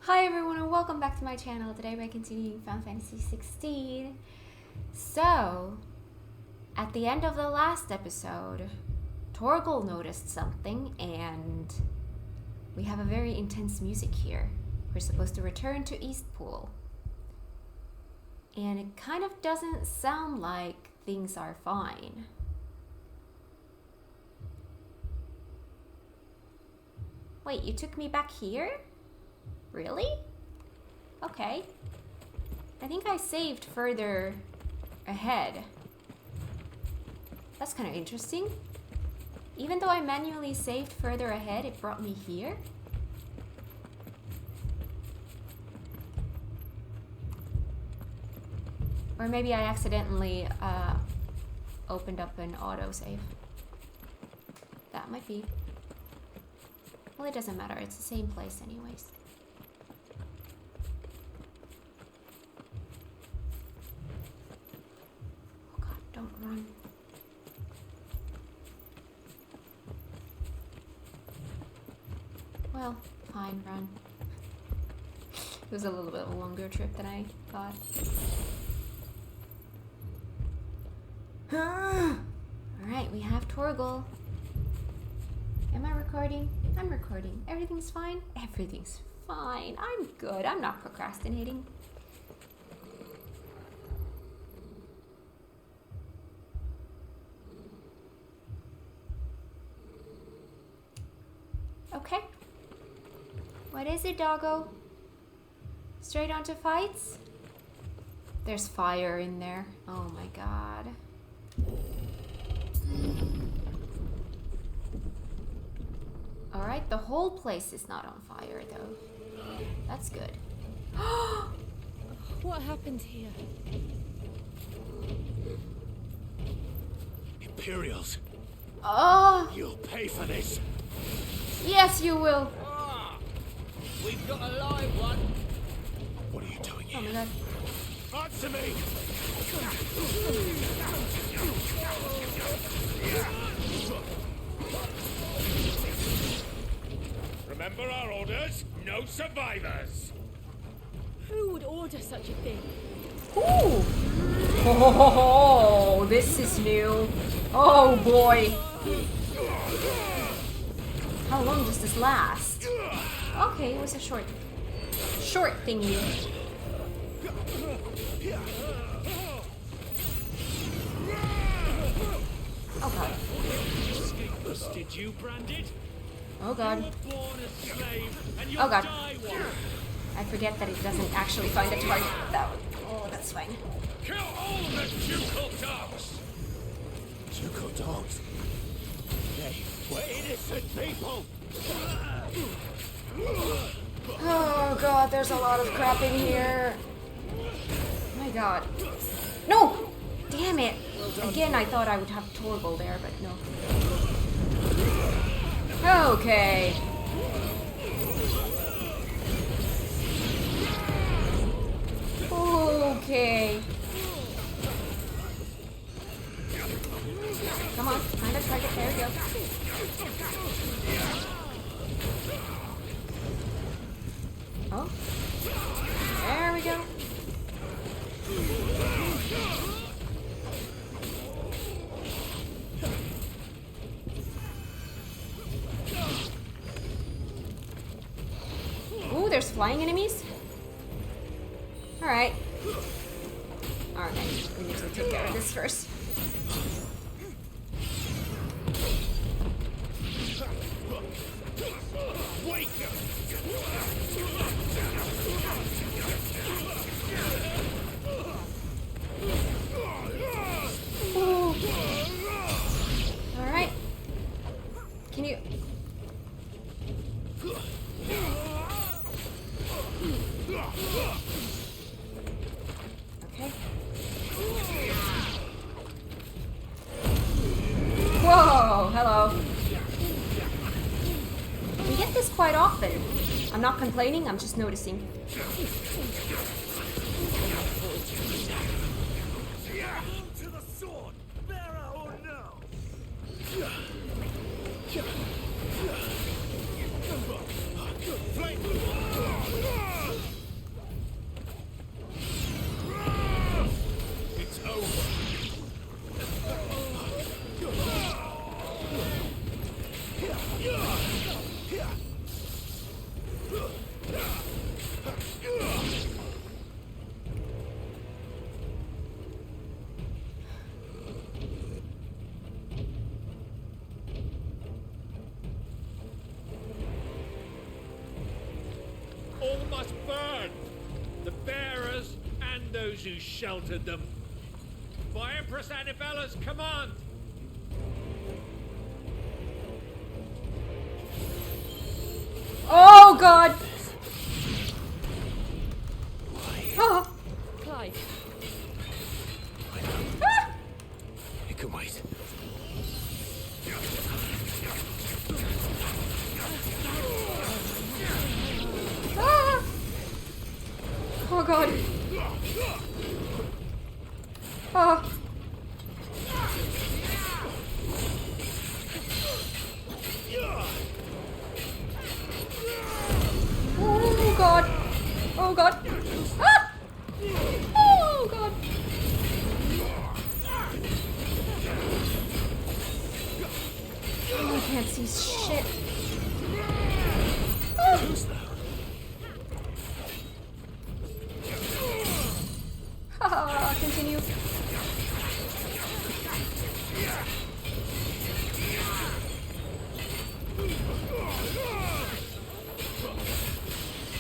Hi everyone and welcome back to my channel. Today we're continuing Final Fantasy XVI. So, at the end of the last episode, Torgal noticed something and we have a very intense music here. We're supposed to return to Eastpool. And it kind of doesn't sound like things are fine. Wait, you took me back here? Really? Okay. I think I saved further ahead. That's kind of interesting. Even though I manually saved further ahead, it brought me here. Or maybe I accidentally opened up an autosave. That might be. Well, it doesn't matter. It's the same place anyways. Don't run. Well, fine, run. It was a little bit of a longer trip than I thought. Alright, we have Torgal. Am I recording? I'm recording. Everything's fine? Everything's fine. I'm good. I'm not procrastinating. Okay. What is it, doggo? Straight on to fights? There's fire in there. Oh my god. Alright, the whole place is not on fire though. That's good. What happened here? Imperials. Oh! You'll pay for this. Yes, you will. We've got a live one. What are you doing Oh here? my god. Answer me. Remember our orders? No survivors. Who would order such a thing? Ooh! Oh, this is new. Oh boy. How long does this last? Okay, it was a short thingy. Oh god. Did you branded? Oh god. Born a slave and you'll Oh god. die one. I forget that it doesn't actually find a target. Oh, that's fine. Kill all the ducal dogs. Ducal dogs? They were innocent people. Oh god, there's a lot of crap in here. My god. No! Damn it! Again, I thought I would have Torgal there, but no. Okay. Okay. Come on, find a target. There we go. Oh. There we go. Ooh, there's flying enemies? Alright. Alright, we need to take care of this first. Alright. Can you... Okay. Whoa, hello. We get this quite often. I'm not complaining, I'm just noticing. To the sword, bearer or no. Flame. all must burn. The bearers and those who sheltered them. By Empress Annibella's command. Oh god! Oh. Clive, Ah! It can wait. Ah! Oh god. Oh. Oh god. Oh god. Ah! Oh god. Oh, I can't see shit. Ah, continue.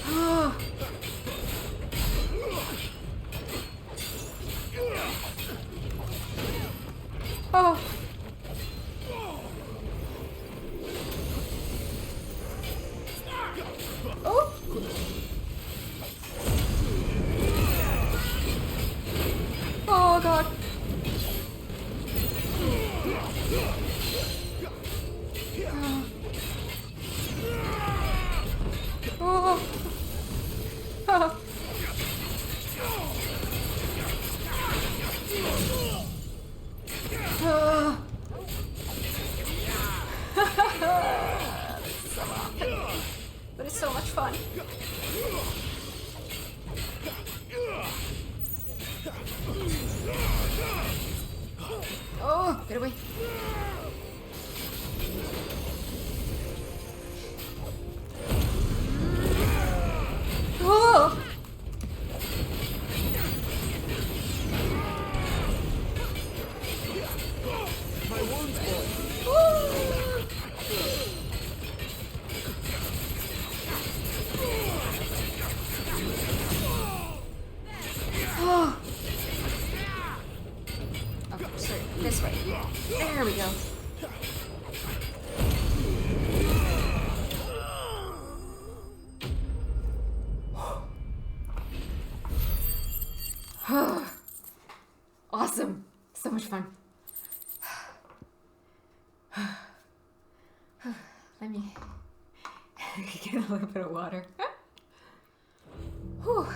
Ah. Oh. Oh. Oh god. Oh. Oh. Oh. But it's so much fun. Oh, get away. Oh. My wounds, boy. Oh. Okay, sorry, this way. There we go. Awesome. So much fun. Let me get a little bit of water. Whew.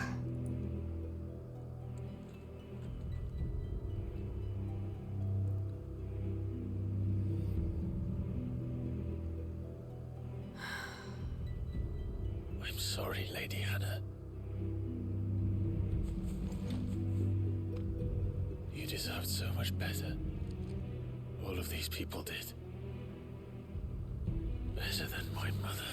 I'm sorry, Lady Hannah. You deserved so much better. All of these people did. Better than my mother.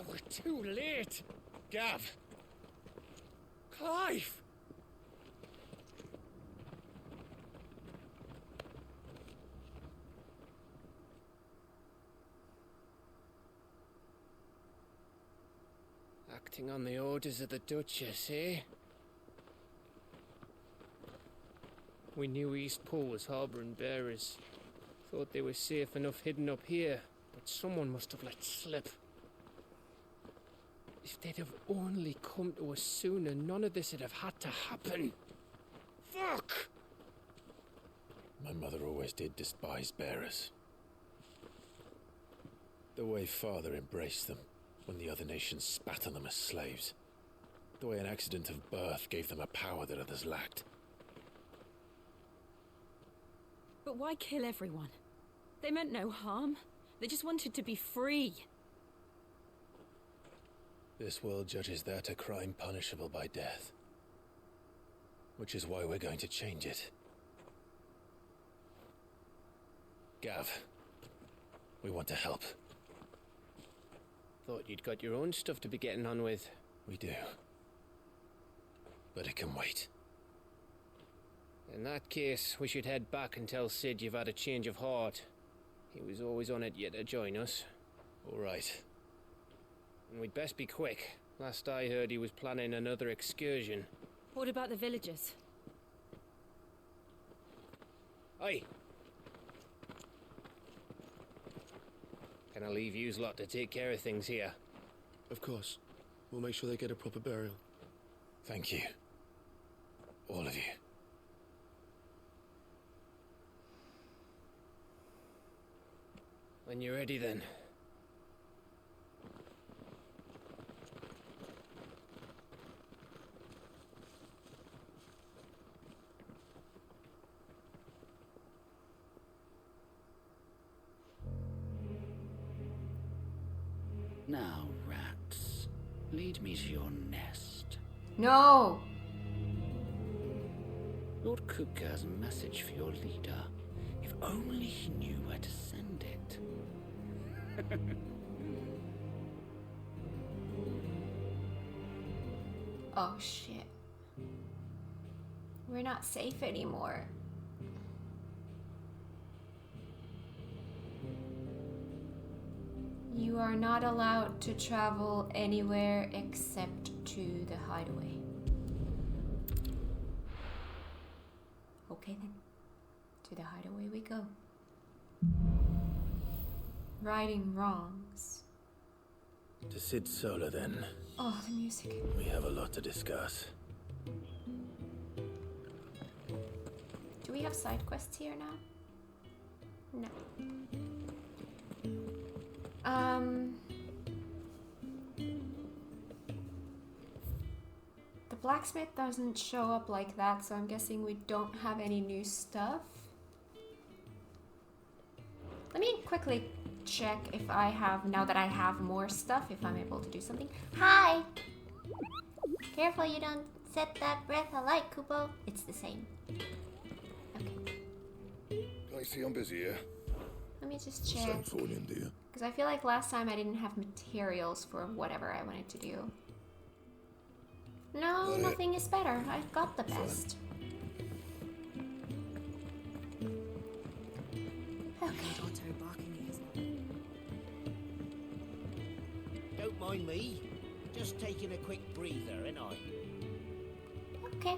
We're too late. Gav. Clive. Acting on the orders of the Duchess, eh? We knew East Pool was harbouring bearers. Thought they were safe enough hidden up here, but someone must have let slip. If they'd have only come to us sooner, none of this would have had to happen. Fuck! My mother always did despise bearers. The way Father embraced them when the other nations spat on them as slaves. The way an accident of birth gave them a power that others lacked. but why kill everyone? They meant no harm. They just wanted to be free. This world judges that a crime punishable by death. Which is why we're going to change it. Gav, we want to help. Thought you'd got your own stuff to be getting on with. We do. But it can wait. In that case, we should head back and tell Sid you've had a change of heart. He was always on it yet to join us. All right. And we'd best be quick. Last I heard, he was planning another excursion. What about the villagers? Aye. Can I leave yous lot to take care of things here? Of course. We'll make sure they get a proper burial. Thank you. All of you. When you're ready, then. Now, rats, lead me to your nest. No! Lord Cook has a message for your leader. If only he knew where to send it. Oh shit. We're not safe anymore. You are not allowed to travel anywhere except to the hideaway. Okay then. To the hideaway we go. Righting wrongs. To Sid Solar, then. Oh, the music. We have a lot to discuss. Do we have side quests here now? No. The blacksmith doesn't show up like that, so I'm guessing we don't have any new stuff. Let me quickly check if I have, now that I have more stuff, if I'm able to do something. Hi! Careful you don't set that breath alight, Kupo. It's the same. Okay. I see I'm busy here. Let me just check. Same for you, dear. Because I feel like last time I didn't have materials for whatever I wanted to do. No, nothing is better. I've got the best. Okay. Don't mind me. Just taking a quick breather, ain't I? Okay.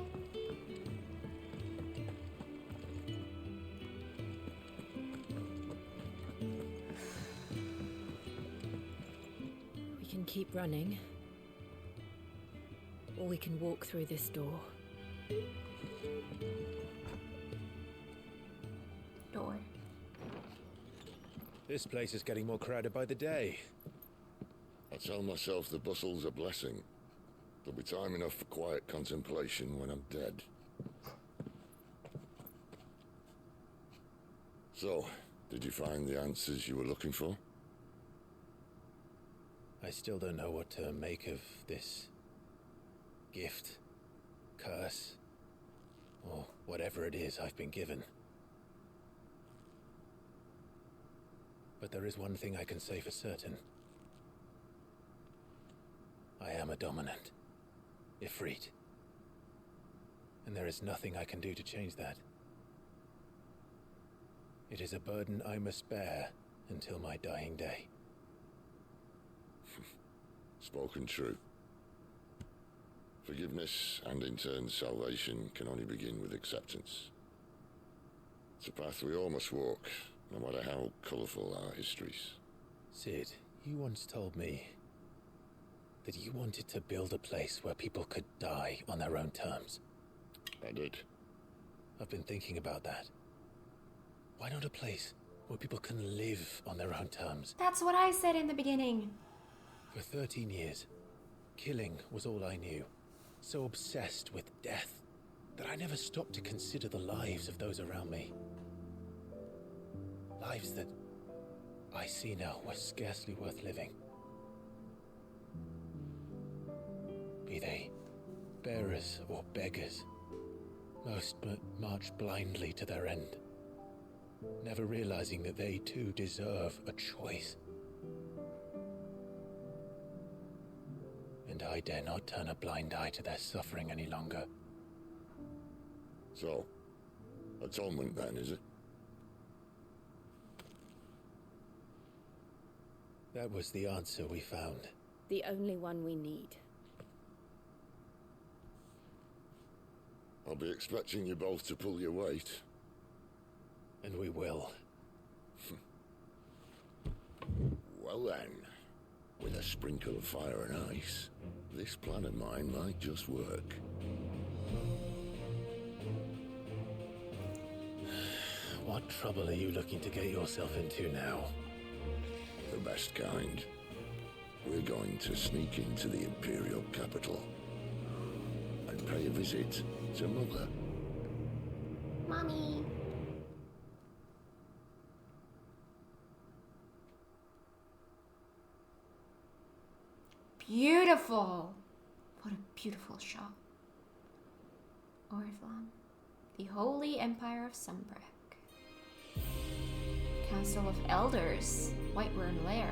We can keep running. Or we can walk through this door. Door. This place is getting more crowded by the day. I tell myself the bustle's a blessing. There'll be time enough for quiet contemplation when I'm dead. So, did you find the answers you were looking for? I still don't know what to make of this gift, curse, or whatever it is I've been given. But there is one thing I can say for certain. I am a dominant, Ifrit. And there is nothing I can do to change that. It is a burden I must bear until my dying day. Spoken true. Forgiveness and in turn salvation can only begin with acceptance. It's a path we all must walk, no matter how colourful our histories. Sid, you once told me that you wanted to build a place where people could die on their own terms. I did. I've been thinking about that. Why not a place where people can live on their own terms? That's what I said in the beginning. For 13 years, killing was all I knew. So obsessed with death that I never stopped to consider the lives of those around me. Lives that I see now were scarcely worth living. Be they bearers or beggars, most march blindly to their end, never realizing that they too deserve a choice. and I dare not turn a blind eye to their suffering any longer. So, atonement then, is it? That was the answer we found. The only one we need. I'll be expecting you both to pull your weight. And we will. Well then, with a sprinkle of fire and ice, this plan of mine might just work. What trouble are you looking to get yourself into now? The best kind. We're going to sneak into the Imperial capital and pay a visit to Mother. Mommy. Beautiful. What a beautiful shot. Oriflamme. The Holy Empire of Sunbreak. Council of Elders. Whiteworm Lair.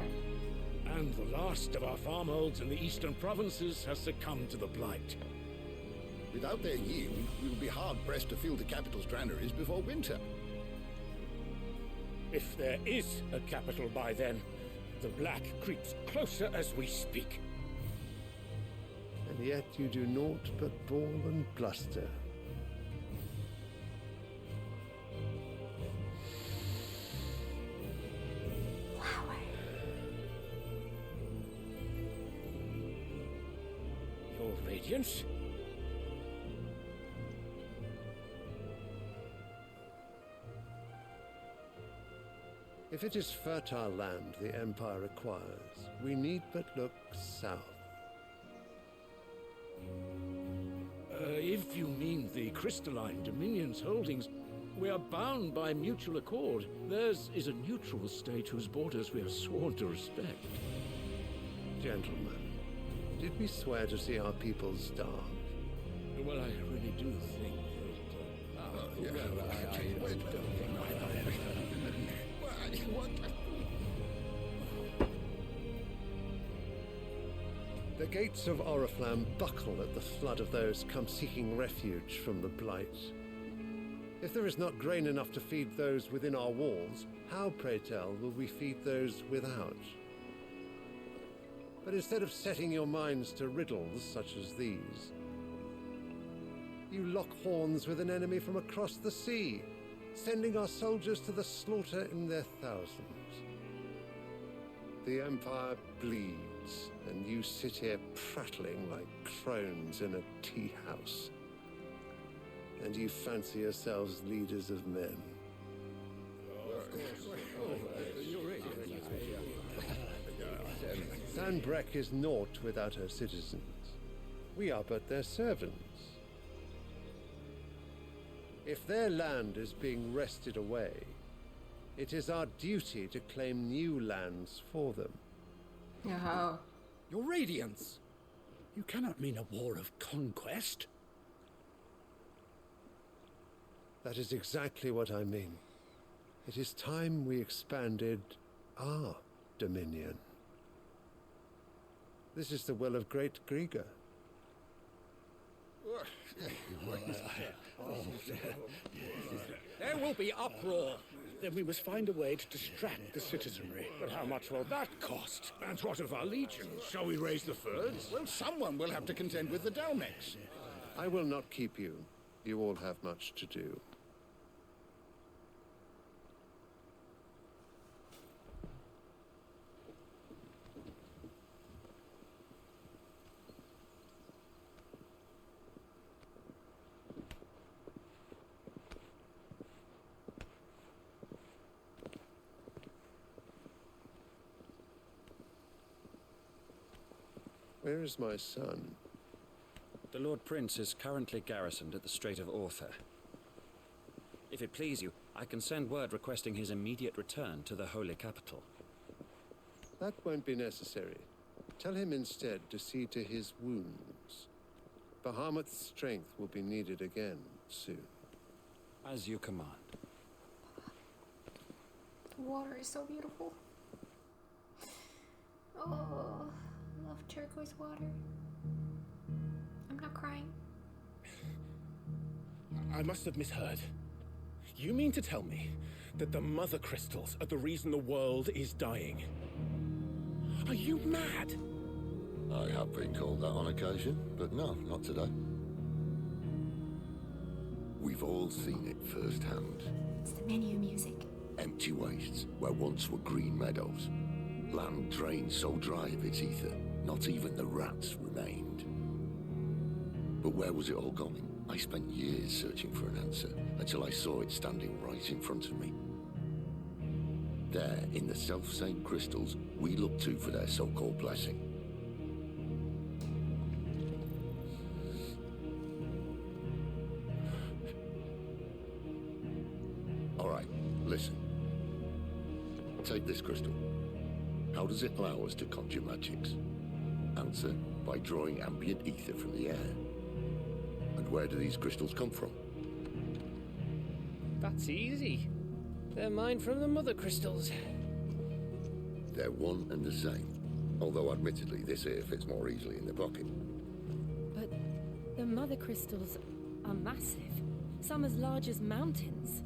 And the last of our farmholds in the eastern provinces has succumbed to the blight. Without their yield, we will be hard-pressed to fill the capital's granaries before winter. If there is a capital by then, the black creeps closer as we speak. And yet you do naught but bawl and bluster. Flower. Your Radiance? If it is fertile land the Empire acquires, we need but look south. If you mean the crystalline Dominion's holdings, we are bound by mutual accord. Theirs is a neutral state whose borders we are sworn to respect. Gentlemen, did we swear to see our people starve? Well, I really do think The gates of Oriflamme buckle at the flood of those come seeking refuge from the blight. If there is not grain enough to feed those within our walls, how, pray tell, will we feed those without? But instead of setting your minds to riddles such as these, you lock horns with an enemy from across the sea, sending our soldiers to the slaughter in their thousands. The Empire bleeds, and you sit here prattling like crones in a tea house. And you fancy yourselves leaders of men. Sanbreque is naught without her citizens. We are but their servants. If their land is being wrested away, it is our duty to claim new lands for them. Oh. Your Radiance! You cannot mean a war of conquest. That is exactly what I mean. It is time we expanded our dominion. This is the will of great Grieger. There will be uproar. Then we must find a way to distract the citizenry. But how much will that cost? And what of our legions? Shall we raise the furs? Well, someone will have to contend with the Dalmex. I will not keep you. You all have much to do. Where is my son? The Lord Prince is currently garrisoned at the Strait of Orther. If it please you, I can send word requesting his immediate return to the Holy Capital. That won't be necessary. Tell him instead to see to his wounds. Bahamut's strength will be needed again soon. As you command. The water is so beautiful. Oh, I love turquoise water. I'm not crying. I must have misheard. You mean to tell me that the mother crystals are the reason the world is dying? Are you mad? I have been called that on occasion, but no, not today. We've all seen it firsthand. It's the menu music. Empty wastes where once were green meadows. Land drained so dry of its ether, not even the rats remained. But where was it all going? I spent years searching for an answer, until I saw it standing right in front of me. There, in the self-same crystals we look to for their so-called blessing. Alright, listen. Take this crystal. How does it allow us to conjure magics? Answer, by drawing ambient ether from the air. And where do these crystals come from? That's easy. They're mined from the mother crystals. They're one and the same. Although admittedly this here fits more easily in the pocket. But the mother crystals are massive. Some as large as mountains.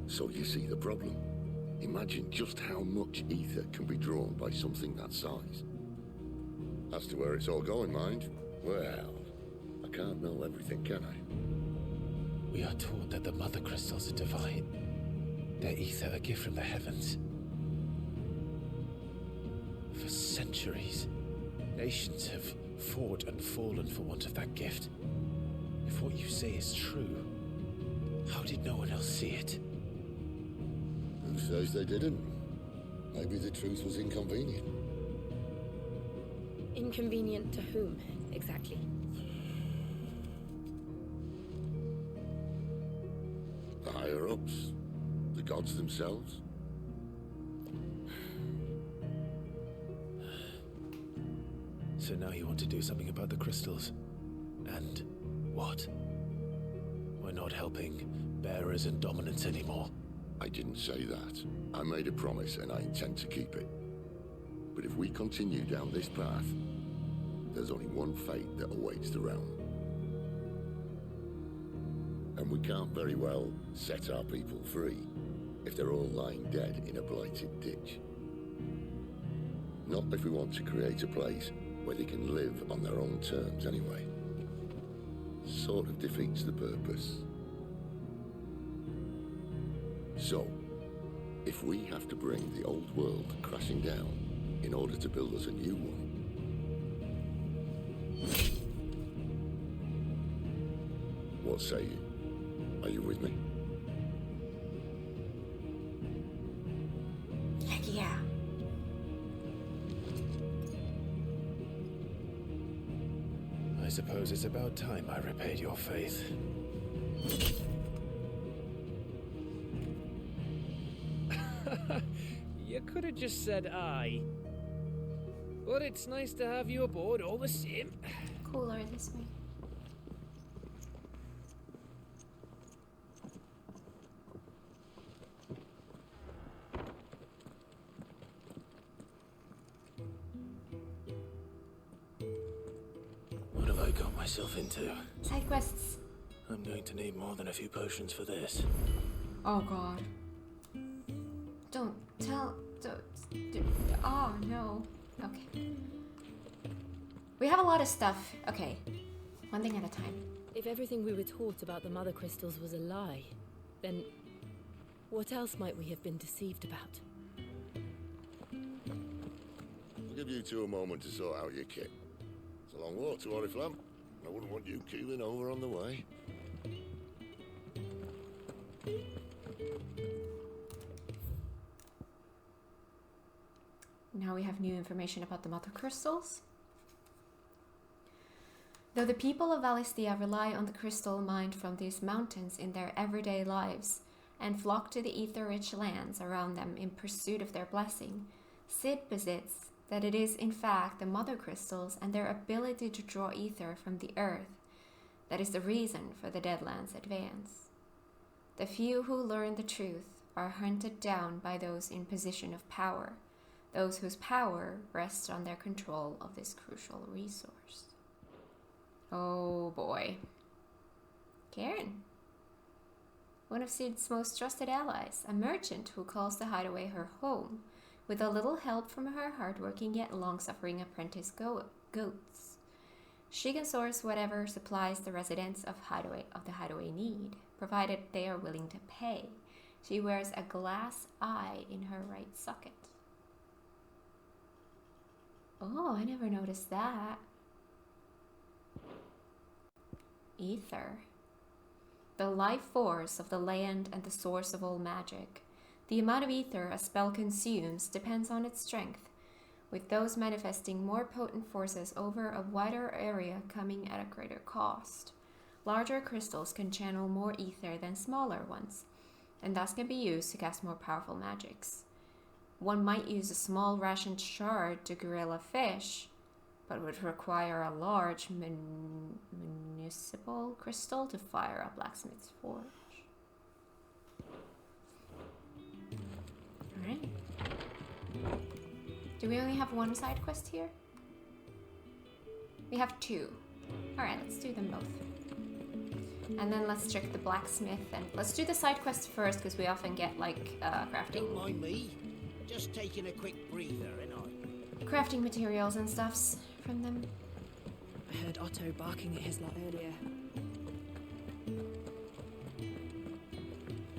So you see the problem. Imagine just how much ether can be drawn by something that size. As to where it's all going, mind, well, I can't know everything, can I? We are taught that the mother crystals are divine. Their ether a gift from the heavens. For centuries, nations have fought and fallen for want of that gift. If what you say is true, how did no one else see it? Who says they didn't? Maybe the truth was inconvenient. Inconvenient to whom, exactly? The higher-ups? The gods themselves? So now you want to do something about the crystals? And what? We're not helping bearers and dominants anymore. I didn't say that. I made a promise and I intend to keep it. But if we continue down this path, there's only one fate that awaits the realm. And we can't very well set our people free if they're all lying dead in a blighted ditch. Not if we want to create a place where they can live on their own terms anyway. Sort of defeats the purpose. So, if we have to bring the old world crashing down in order to build us a new one, what say you? Are you with me? Heck yeah. I suppose it's about time I repaid your faith. You could have just said aye. But it's nice to have you aboard all the same. Cooler this way. What have I got myself into? Side quests. I'm going to need more than a few potions for this. Oh god. Don't tell. Oh no. Okay. We have a lot of stuff. Okay. One thing at a time. If everything we were taught about the mother crystals was a lie, then what else might we have been deceived about? I'll give you two a moment to sort out your kit. It's a long walk to Oriflamme. I wouldn't want you keeling over on the way. Now we have new information about the mother crystals. Though the people of Valisthea rely on the crystal mined from these mountains in their everyday lives and flock to the ether-rich lands around them in pursuit of their blessing, Sid posits that it is in fact the mother crystals and their ability to draw ether from the earth that is the reason for the Deadlands' advance. The few who learn the truth are hunted down by those in position of power, those whose power rests on their control of this crucial resource. Oh boy. Karen. One of Sid's most trusted allies, a merchant who calls the hideaway her home, with a little help from her hardworking yet long-suffering apprentice goats. She can source whatever supplies the residents of the hideaway need, provided they are willing to pay. She wears a glass eye in her right socket. Oh, I never noticed that. Ether. The life force of the land and the source of all magic. The amount of ether a spell consumes depends on its strength, with those manifesting more potent forces over a wider area coming at a greater cost. Larger crystals can channel more ether than smaller ones, and thus can be used to cast more powerful magics. One might use a small rationed shard to grill a fish, but would require a large municipal crystal to fire a blacksmith's forge. Alright. Do we only have one side quest here? We have two. Alright, let's do them both. And then let's check the blacksmith, and let's do the side quest first, because we often get, like, crafting. Don't mind me. Just taking a quick breather, ain't I? Crafting materials and stuffs from them. I heard Otto barking at his lot earlier.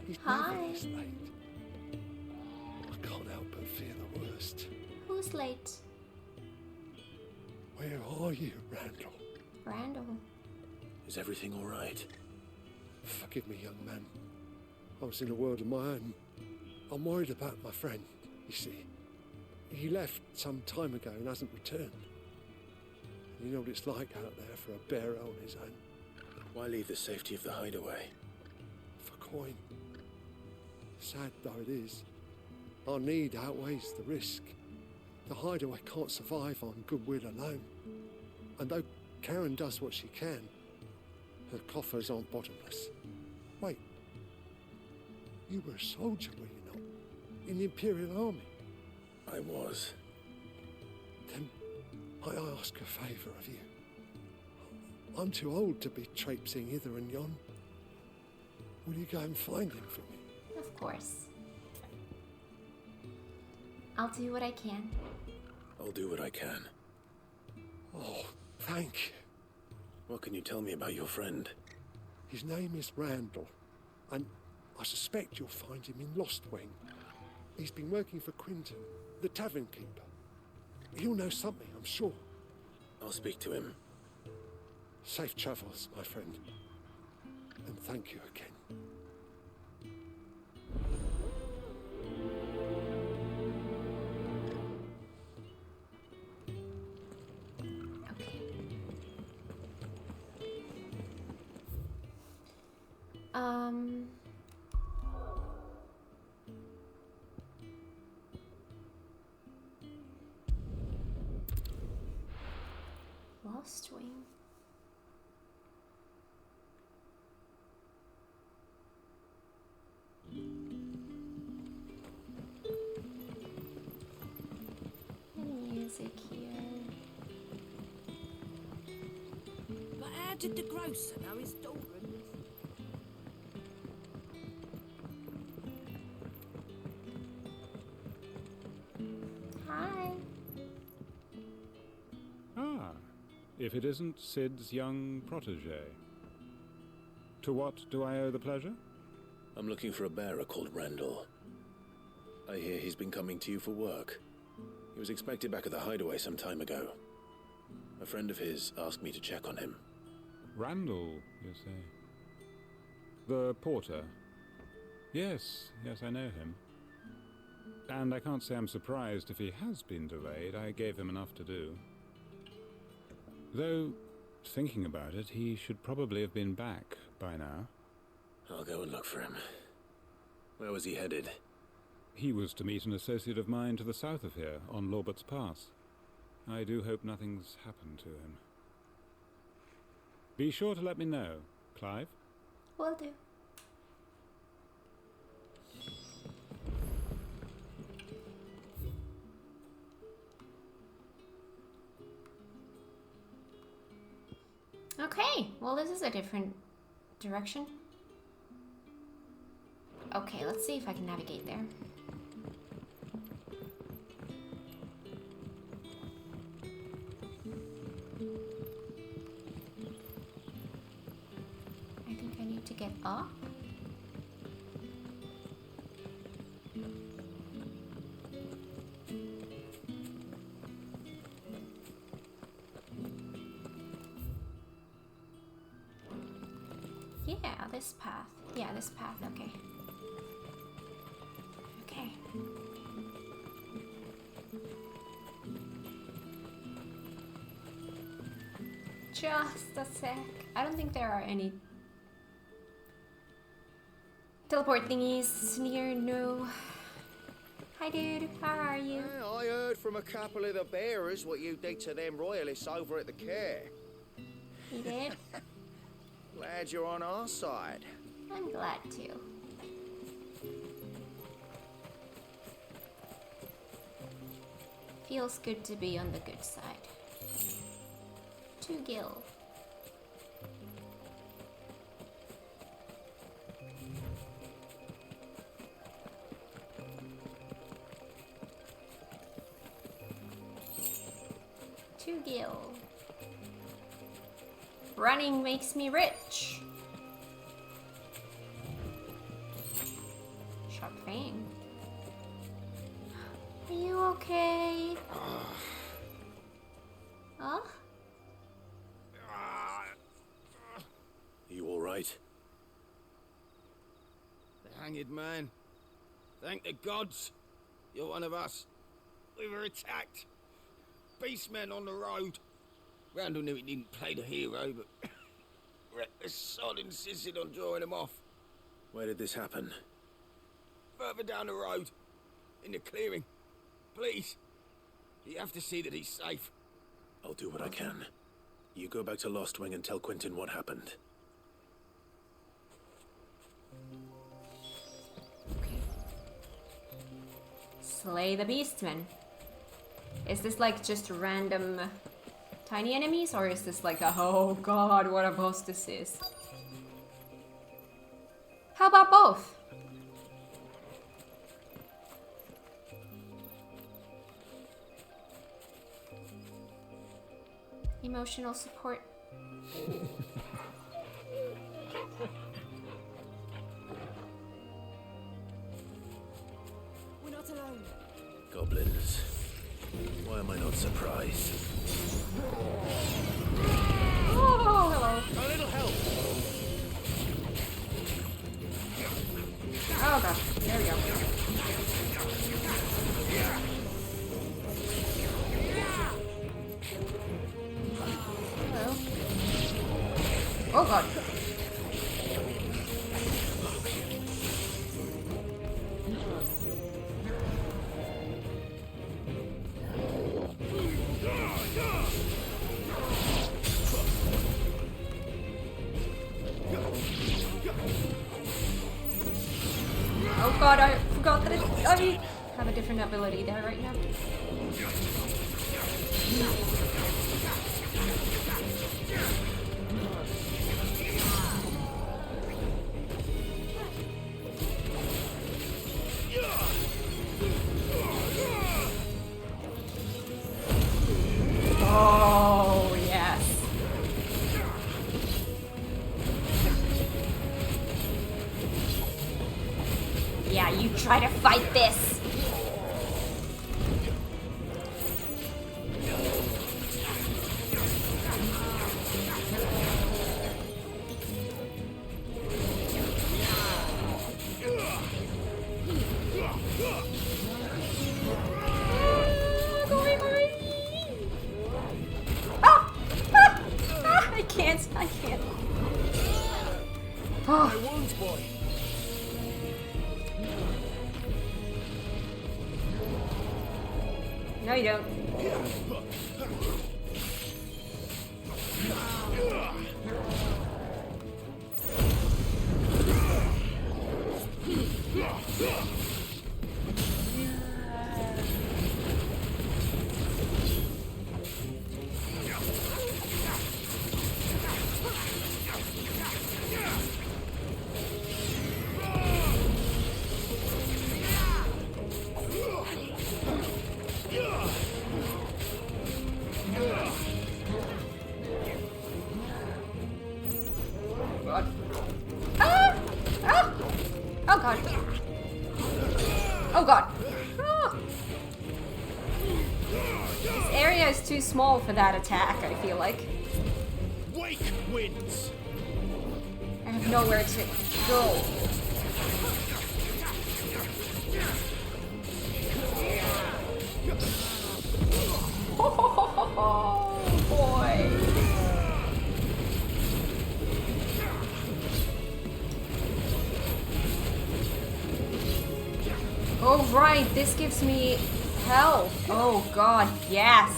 He's Hi. never this late. I can't help but fear the worst. Who's late? Where are you, Randall? Randall. Is everything all right? Forgive me, young man. I was in a world of my own. I'm worried about my friend, you see. He left some time ago and hasn't returned. You know what it's like out there for a bearer on his own. Why leave the safety of the hideaway? For coin. Sad though it is, our need outweighs the risk. The hideaway can't survive on goodwill alone. And though Karen does what she can, her coffers aren't bottomless. Wait, you were a soldier, were you not? In the Imperial Army? I was. Then I ask a favour of you. I'm too old to be traipsing hither and yon. Will you go and find him for me? Of course. I'll do what I can. I'll do what I can. Oh, thank you. What can you tell me about your friend? His name is Randall, and I suspect you'll find him in Lostwing. He's been working for Quinton, the tavern keeper. He'll know something, I'm sure. I'll speak to him. Safe travels, my friend. And thank you again. Lost Wing. Music here. But how did the grocer know his daughter? Hi. Ah, if it isn't Sid's young protege. To what do I owe the pleasure? I'm looking for a bearer called Randall. I hear he's been coming to you for work. He was expected back at the hideaway some time ago. A friend of his asked me to check on him. Randall, you say? The porter? Yes, I know him. And I can't say I'm surprised if he has been delayed. I gave him enough to do. Though, thinking about it, he should probably have been back by now. I'll go and look for him. Where was he headed? He was to meet an associate of mine to the south of here, on Lorbert's Pass. I do hope nothing's happened to him. Be sure to let me know, Clive. Will do. Okay, well this is a different direction. Okay, let's see if I can navigate there. I think I need to get up. Yeah, this path. Yeah, this path, okay. Okay. Just a sec. I don't think there are any teleport thingies near, no. Hi dude, how are you? I heard from a couple of the bearers what you did to them royalists over at the care. You did? Glad you're on our side. I'm glad to. Feels good to be on the good side. To Gil. To Gil. Running makes me rich. Sharp fang. Are you okay? Huh? You all right? The hanged man. Thank the gods. You're one of us. We were attacked. Beastmen on the road. Randall knew he didn't play the hero, but reckless sod insisted on drawing him off. Where did this happen? Further down the road. In the clearing. Please. You have to see that he's safe. I'll do what I can. You go back to Lost Wing and tell Quentin what happened. Slay the beastmen. Is this like just random tiny enemies, or is this like a oh god, what a boss this is? How about both? Emotional support. We're not alone. Goblins. Why am I not surprised? Oh, hello. A little help. Oh god, there we go. Hello. Oh god. Oh god, I forgot that I have a different ability there right now. Oh, yes. Yeah, you try to fight this. I can't. My wounds, boy. No, you don't. god. Ah! Ah! Oh god. Oh god. Ah! This area is too small for that attack, I feel like. Wake winds! I have nowhere to go. Oh boy. Oh right, this gives me health. Oh god, yes.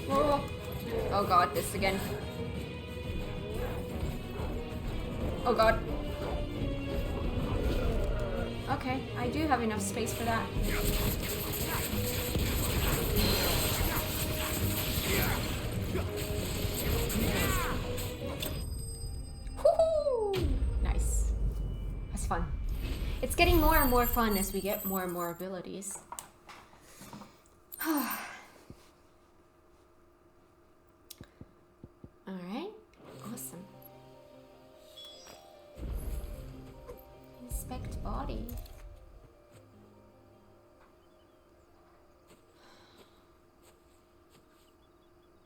Oh, oh god, this again. Oh god. Okay, I do have enough space for that. Woohoo! Nice. That's fun. It's getting more and more fun as we get more and more abilities. Alright, awesome. Inspect body.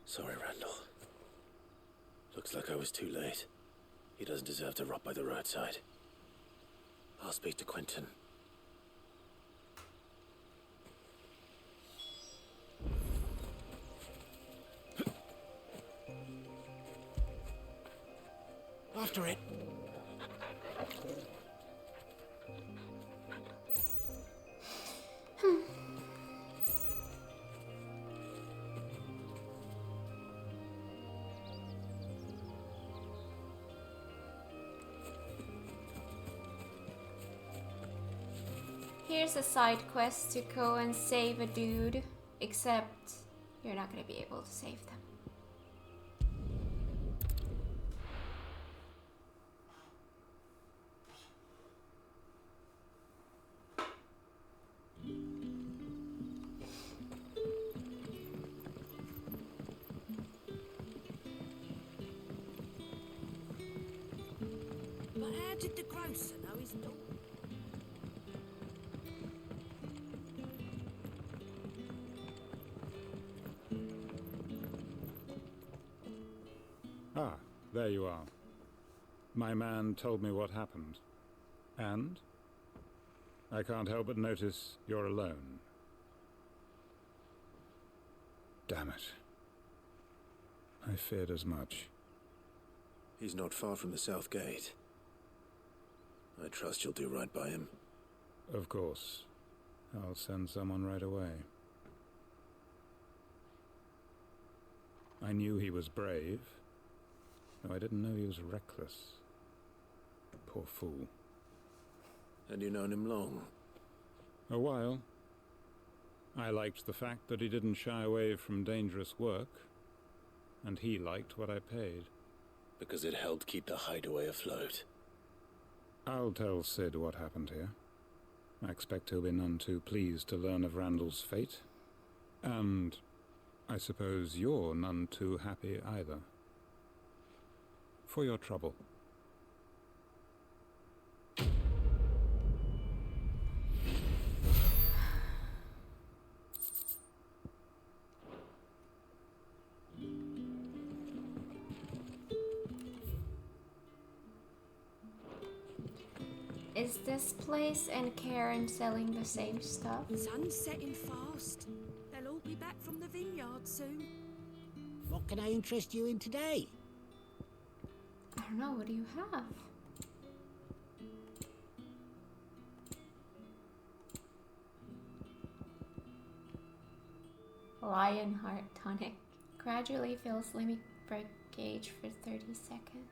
Sorry, Randall. Looks like I was too late. He doesn't deserve to rot by the roadside. I'll speak to Quentin. After it. Here's a side quest to go and save a dude, except you're not going to be able to save them. But how did the grocer know his daughter? Ah, there you are. My man told me what happened. And? I can't help but notice you're alone. Damn it. I feared as much. He's not far from the South Gate. I trust you'll do right by him. Of course. I'll send someone right away. I knew he was brave, though I didn't know he was reckless. Poor fool. And you've known him long? A while. I liked the fact that he didn't shy away from dangerous work, and he liked what I paid. Because it helped keep the hideaway afloat. I'll tell Sid what happened here. I expect he'll be none too pleased to learn of Randall's fate. And I suppose you're none too happy either. For your trouble. Is this place and Karen selling the same stuff? Sun's setting fast. They'll all be back from the vineyard soon. What can I interest you in today? I don't know, what do you have? Lionheart tonic. Gradually fills limit break gauge for 30 seconds.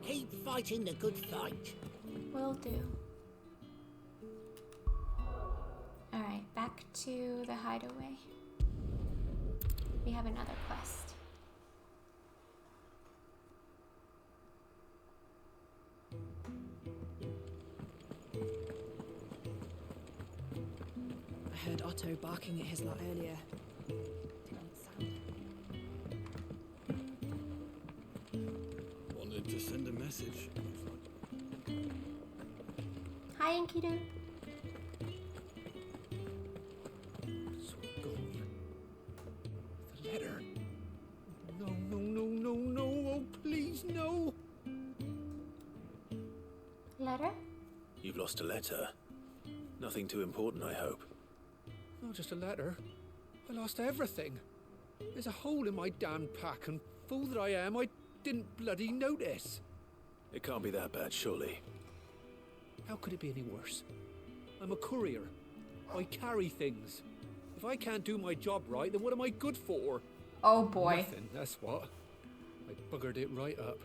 Keep fighting the good fight. Will do. Alright, back to the hideaway. We have another quest. heard Otto barking at his lot earlier. Wanted to send a message. Hi, Enkidu. The letter. No, no, no, no, no. Oh, please, no. Letter? You've lost a letter. Nothing too important, I hope. Not just a letter. I lost everything. There's a hole in my damn pack, and fool that I am, I didn't bloody notice. It can't be that bad, surely. How could it be any worse? I'm a courier. I carry things. If I can't do my job right, then what am I good for? Oh boy. Nothing, that's what. I buggered it right up.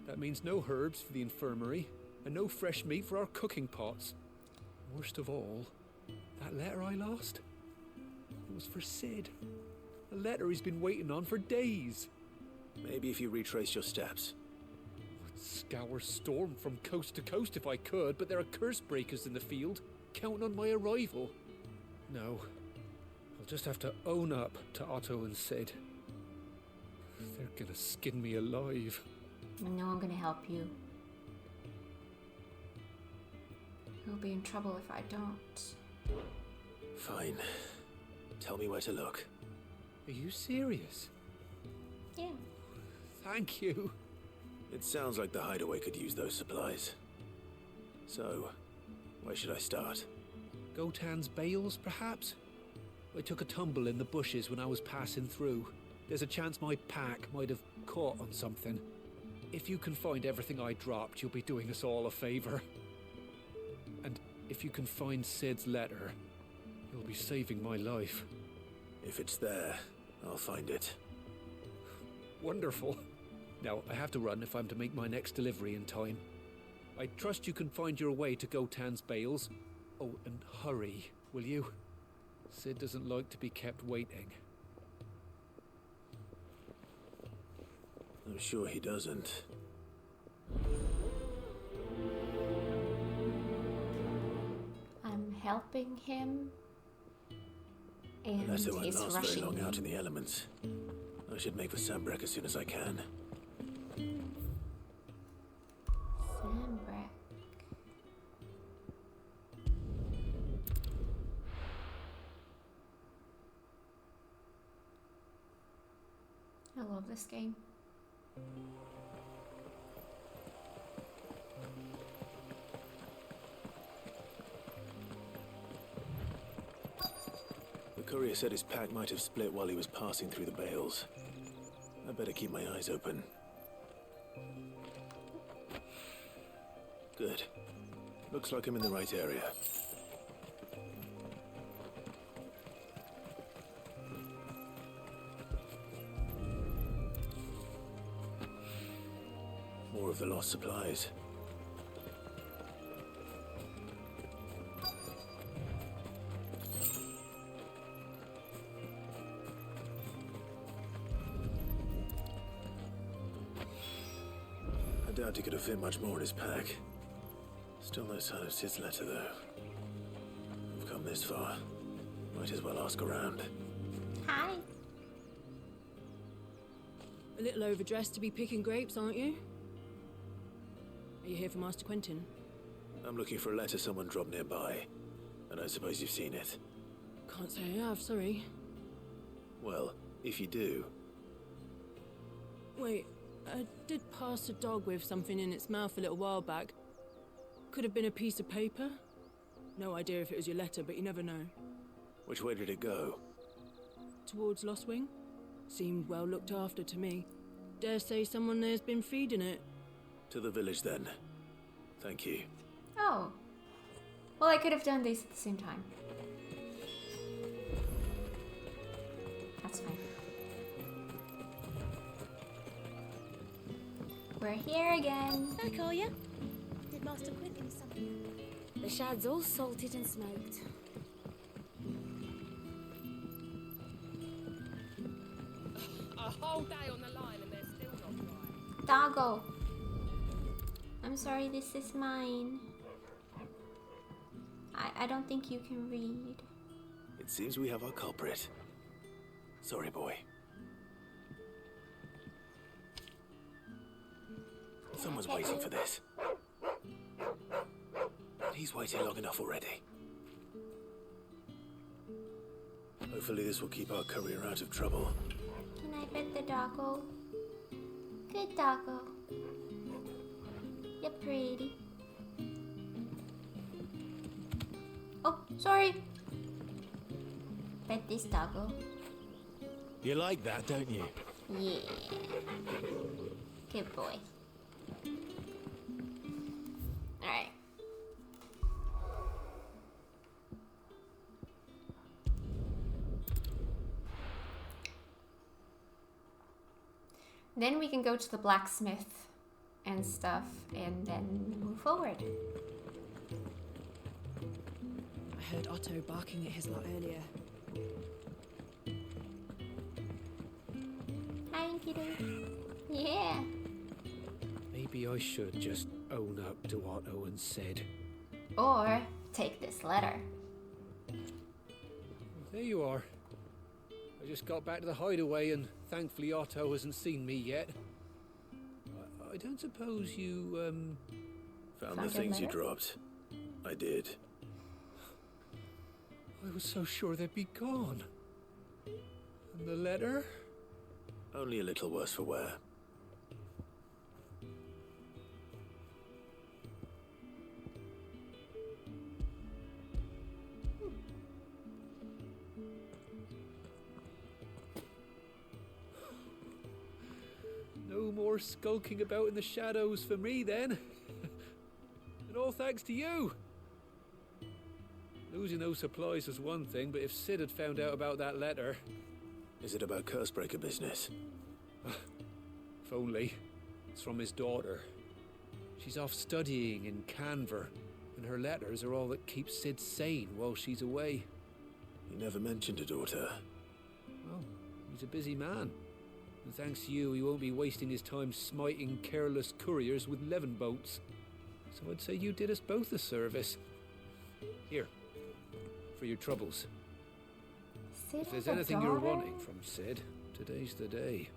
That means no herbs for the infirmary, and no fresh meat for our cooking pots. Worst of all, that letter I lost, it was for Sid. A letter he's been waiting on for days. Maybe if you retrace your steps. I'd scour Storm from coast to coast if I could, but there are curse breakers in the field, counting on my arrival. No, I'll just have to own up to Otto and Sid. They're gonna skin me alive. I know I'm gonna help you. You'll be in trouble if I don't. Fine. Tell me where to look. Are you serious? Yeah. Thank you. It sounds like the hideaway could use those supplies. So, where should I start? Gotan's bales, perhaps? I took a tumble in the bushes when I was passing through. There's a chance my pack might have caught on something. If you can find everything I dropped, you'll be doing us all a favor. And if you can find Sid's letter, you'll be saving my life. If it's there, I'll find it. Wonderful. Now, I have to run if I'm to make my next delivery in time. I trust you can find your way to Gotan's bales. Oh, and hurry, will you? Sid doesn't like to be kept waiting. I'm sure he doesn't. I'm helping him. The And letter won't he's last very rushing long me. out in the elements. I should make for Sambrek as soon as I can. Sambrek. I love this game. The courier said his pack might have split while he was passing through the bales. I better keep my eyes open. Good. Looks like I'm in the right area. More of the lost supplies. I doubt he could have fit much more in his pack. Still no sign of Sid's letter, though. We've come this far. Might as well ask around. Hi. A little overdressed to be picking grapes, aren't you? Are you here for Master Quentin? I'm looking for a letter someone dropped nearby. And I suppose you've seen it. Can't say I have, sorry. Well, if you do... Wait, I did pass a dog with something in its mouth a little while back. Could have been a piece of paper. No idea if it was your letter, but you never know. Which way did it go? Towards Lost Wing? Seemed well looked after to me. Dare say someone there's been feeding it. To the village, then. Thank you. Oh. Well, I could have done these at the same time. That's fine. We're here again. Back, are ya? Did Master Quentin summon you? The shad's all salted and smoked. A whole day on the line and they're still not right. Doggo. I'm sorry, this is mine. I don't think you can read. It seems we have our culprit. Sorry, boy. Someone's waiting for this. He's waited long enough already. Hopefully this will keep our courier out of trouble. Can I pet the doggo? Good doggo. You're pretty. Oh, sorry. Pet this doggo. You like that, don't you? Yeah. Good boy. Alright. Then we can go to the blacksmith and stuff and then move forward. I heard Otto barking at his lot earlier. Hi, Peter. Yeah. Maybe I should just own up to what Owen said. Or take this letter. There you are. I just got back to the hideaway and thankfully Otto hasn't seen me yet. I don't suppose you, Found the things you dropped. I did. I was so sure they'd be gone. And the letter? Only a little worse for wear. No more skulking about in the shadows for me then. And all thanks to you. Losing those supplies was one thing, but if Sid had found out about that letter... Is it about Cursebreaker business? If only. It's from his daughter. She's off studying in Canver, and her letters are all that keep Sid sane while she's away. He never mentioned a daughter. Well, he's a busy man. And thanks to you, he won't be wasting his time smiting careless couriers with levin boats. So I'd say you did us both a service. Here, for your troubles. Sid If there's has a anything you're daughter? wanting from Sid, today's the day.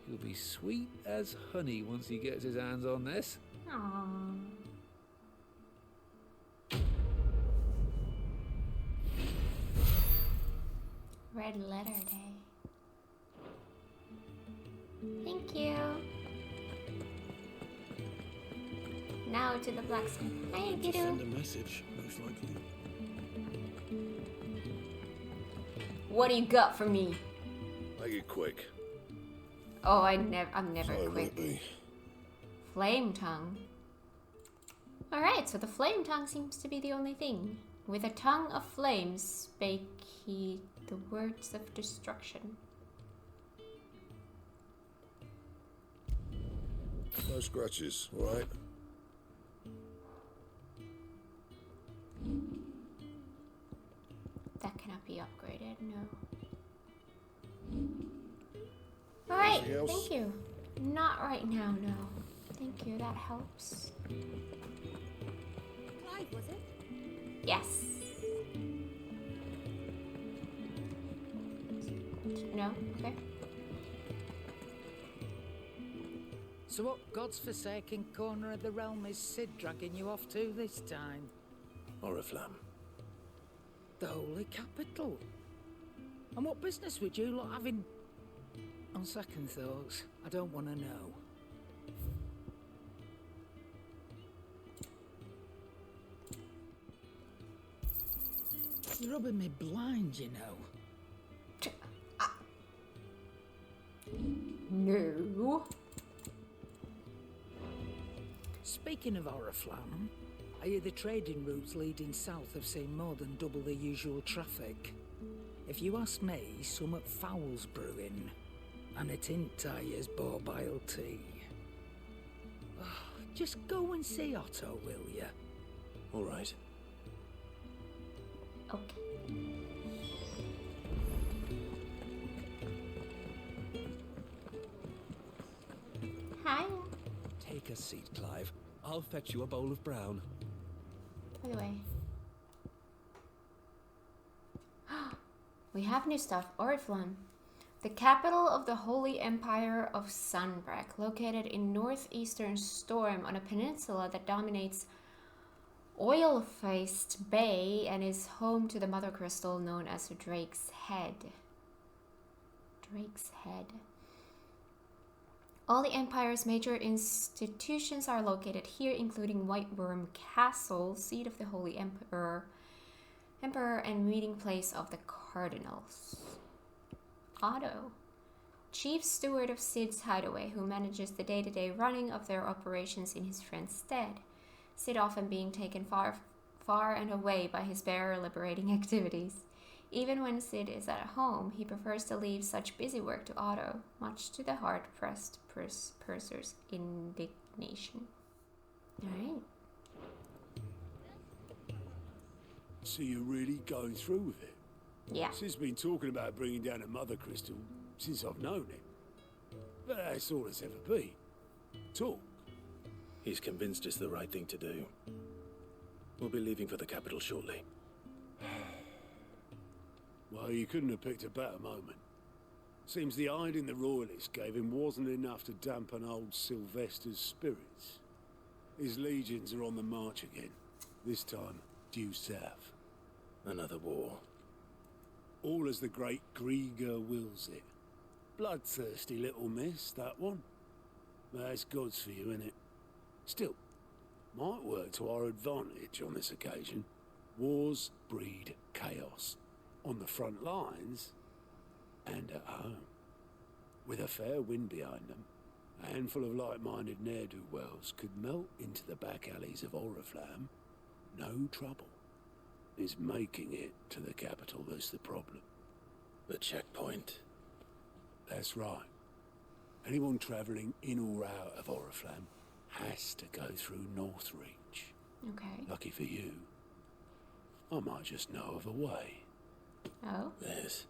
He'll be sweet as honey once he gets his hands on this. Aww. Red letter day. Thank you. Now to the blacksmith. Hi, Just send a Peter. message, most likely. What do you got for me? Make it quick. Oh, I'm never Sorry, quick. won't be. Flame tongue. Alright, so the flame tongue seems to be the only thing. With a tongue of flames spake he the words of destruction. No scratches, all right? That cannot be upgraded, no. Alright, Anything else? thank you. Not right now, no. Thank you, that helps. Clive, was it? Yes. No? Okay. So what God's forsaken corner of the realm is Sid dragging you off to this time? Oriflamme. The Holy Capital. And what business would you lot have in... On second thoughts, I don't want to know. You're rubbing me blind, you know. No. Speaking of Oriflamme, I hear the trading routes leading south have seen more than double the usual traffic. If you ask me, some foul's brewing, and it entires borbile tea. Just go and see Otto, will you? All right. Okay. Hi. Take a seat, Clive. I'll fetch you a bowl of brown. By the way. We have new stuff. Oriflamme. The capital of the Holy Empire of Sunbreak, located in northeastern Storm on a peninsula that dominates Oil-Faced Bay and is home to the mother crystal known as Drake's Head. Drake's Head. All the Empire's major institutions are located here, including White Worm Castle, seat of the Holy Emperor, and meeting place of the Cardinals. Otto. Chief Steward of Cid's Hideaway, who manages the day-to-day running of their operations in his friend's stead. Cid often being taken far and away by his bearer liberating activities. Even when Cid is at home, he prefers to leave such busy work to Otto, much to the hard-pressed purser's indignation. Alright. So you're really going through with it? Yeah. Cid's been talking about bringing down a mother crystal since I've known him. But that's all it's ever been. Talk. He's convinced it's the right thing to do. We'll be leaving for the capital shortly. Well, you couldn't have picked a better moment. Seems the hiding the Royalists gave him wasn't enough to dampen old Sylvester's spirits. His legions are on the march again. This time, due south. Another war. All as the great Grieger wills it. Bloodthirsty little miss, that one. That's God's for you, innit? Still, might work to our advantage on this occasion. Wars breed chaos. On the front lines, and at home. With a fair wind behind them, a handful of like-minded ne'er-do-wells could melt into the back alleys of Oriflamme. No trouble. It's making it to the capital that's the problem. The checkpoint. That's right. Anyone travelling in or out of Oriflamme has to go through Northreach. Okay. Lucky for you, I might just know of a way. Oh? Yes.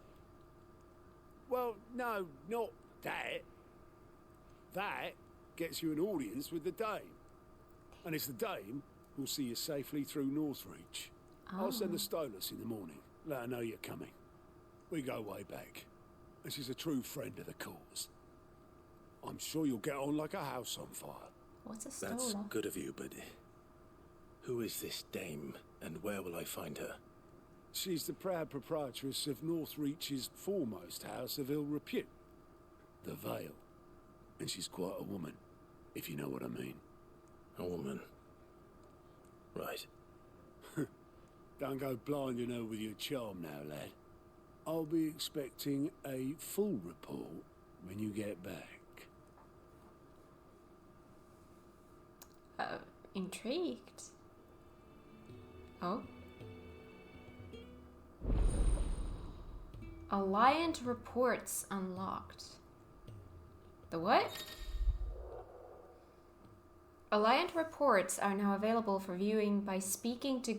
Well, no, not that. That gets you an audience with the Dame. And it's the Dame who'll see you safely through Northreach. Oh. I'll send the Stolas in the morning. Let her know you're coming. We go way back. And she's a true friend of the cause. I'm sure you'll get on like a house on fire. What's a Stola? That's good of you, but who is this Dame, and where will I find her? She's the proud proprietress of Northreach's foremost house of ill repute, the Vale. And she's quite a woman, if you know what I mean. A woman? Right. Don't go blinding her with your charm now, lad. I'll be expecting a full report when you get back. Intrigued. Oh? Alliant reports unlocked. The what? Alliant reports are now available for viewing by speaking to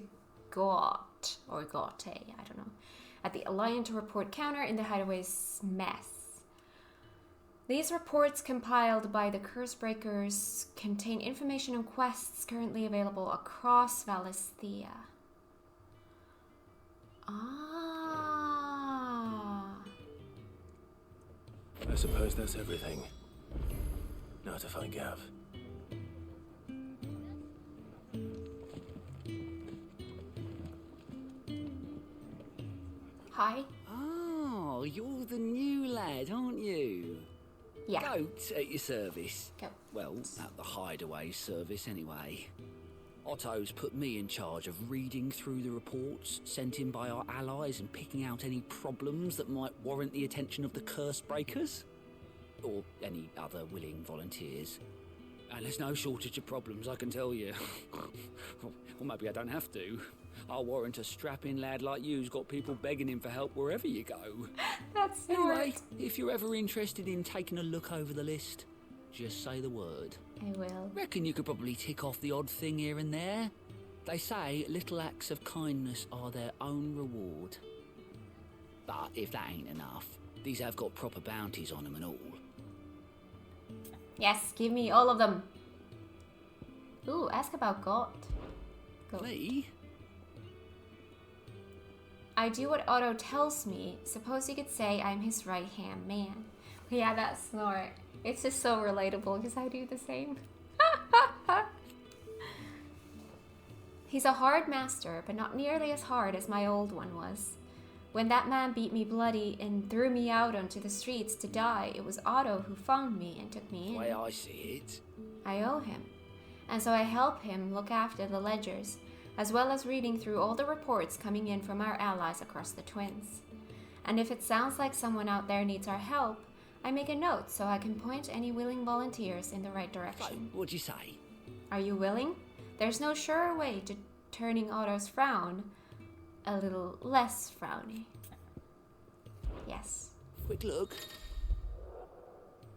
Got, or Gote, I don't know, at the Alliant report counter in the Hideaway's mess. These reports, compiled by the Cursebreakers, contain information on quests currently available across Valisthea. I suppose that's everything. Now to find Gav. Hi. Oh, you're the new lad, aren't you? Yeah. Goat at your service. Goat. Well, at the Hideaway service anyway. Otto's put me in charge of reading through the reports sent in by our allies and picking out any problems that might warrant the attention of the Cursebreakers. Or any other willing volunteers. And there's no shortage of problems, I can tell you. Or maybe I don't have to. I'll warrant a strapping lad like you's got people begging him for help wherever you go. That's anyway, if you're ever interested in taking a look over the list, just say the word. I will. Reckon you could probably tick off the odd thing here and there. They say little acts of kindness are their own reward. But if that ain't enough, these have got proper bounties on them and all. Yes, give me all of them. Ooh, ask about God. Me? I do what Otto tells me. Suppose you could say I'm his right-hand man. Yeah, that snort. It's just so relatable because I do the same. He's a hard master, but not nearly as hard as my old one was. When that man beat me bloody and threw me out onto the streets to die, it was Otto who found me and took me in. The way I see it. I owe him. And so I help him look after the ledgers, as well as reading through all the reports coming in from our allies across the Twins. And if it sounds like someone out there needs our help, I make a note so I can point any willing volunteers in the right direction. What'd you say? Are you willing? There's no surer way to turning Otto's frown a little less frowny. Yes. Quick look.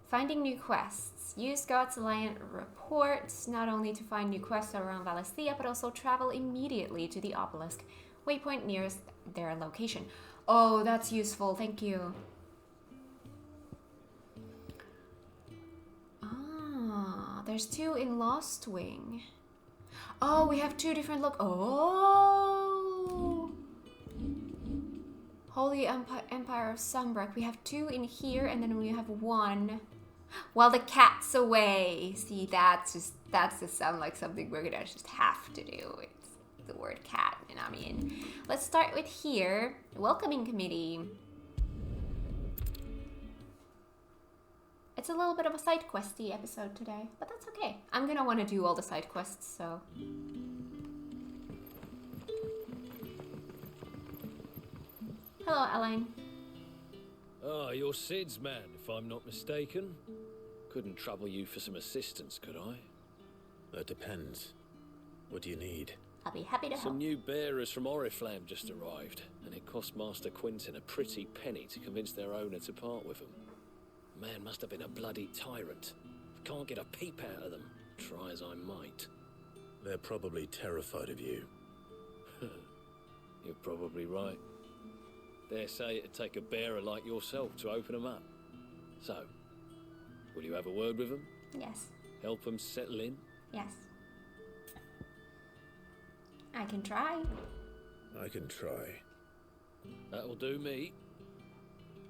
Finding new quests. Use God's Alliance reports not only to find new quests around Valisthea, but also travel immediately to the obelisk waypoint nearest their location. Oh, that's useful. Thank you. Ah, there's 2 in Lost Wing. Oh, we have 2 different Oh! Holy Empire of Sunbreak. We have 2 in here, and then we have 1 while the cat's away. See, that's just sound like something we're gonna just have to do. It's the word cat, and I mean, let's start with here. Welcoming committee. It's a little bit of a side questy episode today, but that's okay. I'm gonna want to do all the side quests, so. Hello, Elaine. Ah, you're Sid's man, if I'm not mistaken. Couldn't trouble you for some assistance, could I? That depends. What do you need? I'll be happy to help. Some new bearers from Oriflamme just arrived, and it cost Master Quentin a pretty penny to convince their owner to part with them. Man must have been a bloody tyrant. Can't get a peep out of them, try as I might. They're probably terrified of you. You're probably right. Dare say it'd take a bearer like yourself to open them up. So, will you have a word with them? Yes. Help them settle in? Yes. I can try. I can try. That'll do me.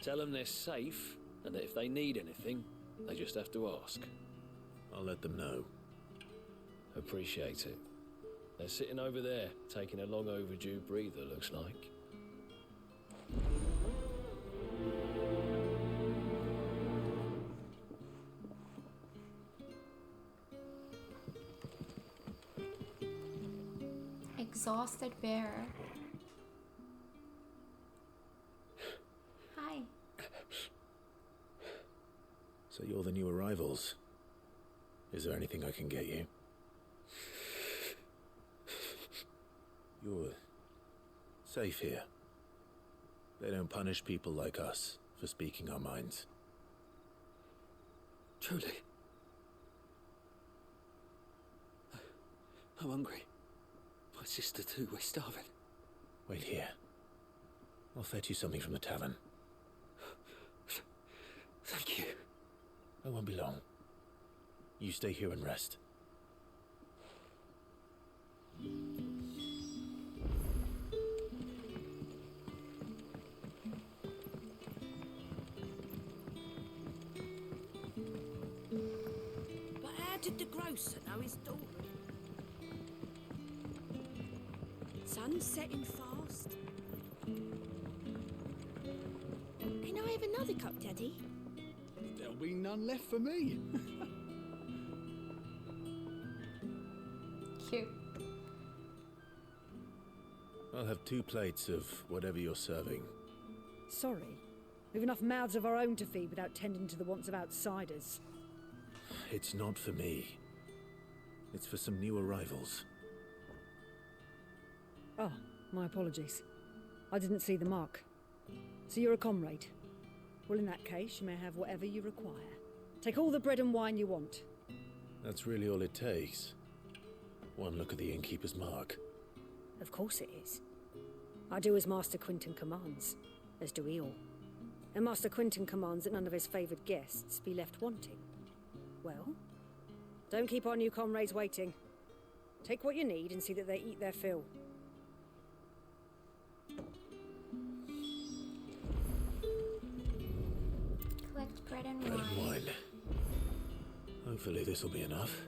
Tell them they're safe, and that if they need anything, they just have to ask. I'll let them know. Appreciate it. They're sitting over there, taking a long overdue breather, looks like. Exhausted bear. Hi. So you're the new arrivals. Is there anything I can get you? You're safe here. They don't punish people like us for speaking our minds. Truly. I'm hungry. My sister too, we're starving. Wait here. I'll fetch you something from the tavern. Thank you. I won't be long. You stay here and rest. But how did the grocer know his daughter? Sun's setting fast. Can I have another cup, Daddy? There'll be none left for me. Cute. I'll have 2 plates of whatever you're serving. Sorry. We've enough mouths of our own to feed without tending to the wants of outsiders. It's not for me. It's for some new arrivals. Oh, my apologies. I didn't see the mark. So you're a comrade? Well, in that case, you may have whatever you require. Take all the bread and wine you want. That's really all it takes. One look at the innkeeper's mark. Of course it is. I do as Master Quentin commands, as do we all. And Master Quentin commands that none of his favoured guests be left wanting. Well, don't keep our new comrades waiting. Take what you need and see that they eat their fill. Bread and Bread and wine. wine. Hopefully this will be enough.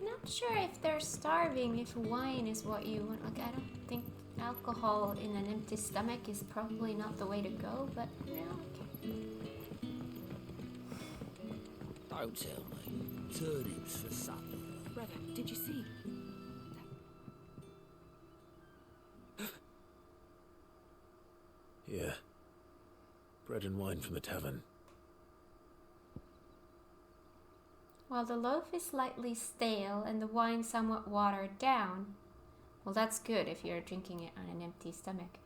Not sure if they're starving if wine is what you want. Like, I don't think alcohol in an empty stomach is probably not the way to go, but yeah, okay. Don't tell me. Turnips for supper. Brother, did you see? Yeah. Bread and wine from the tavern. While the loaf is slightly stale and the wine somewhat watered down, well, that's good if you're drinking it on an empty stomach.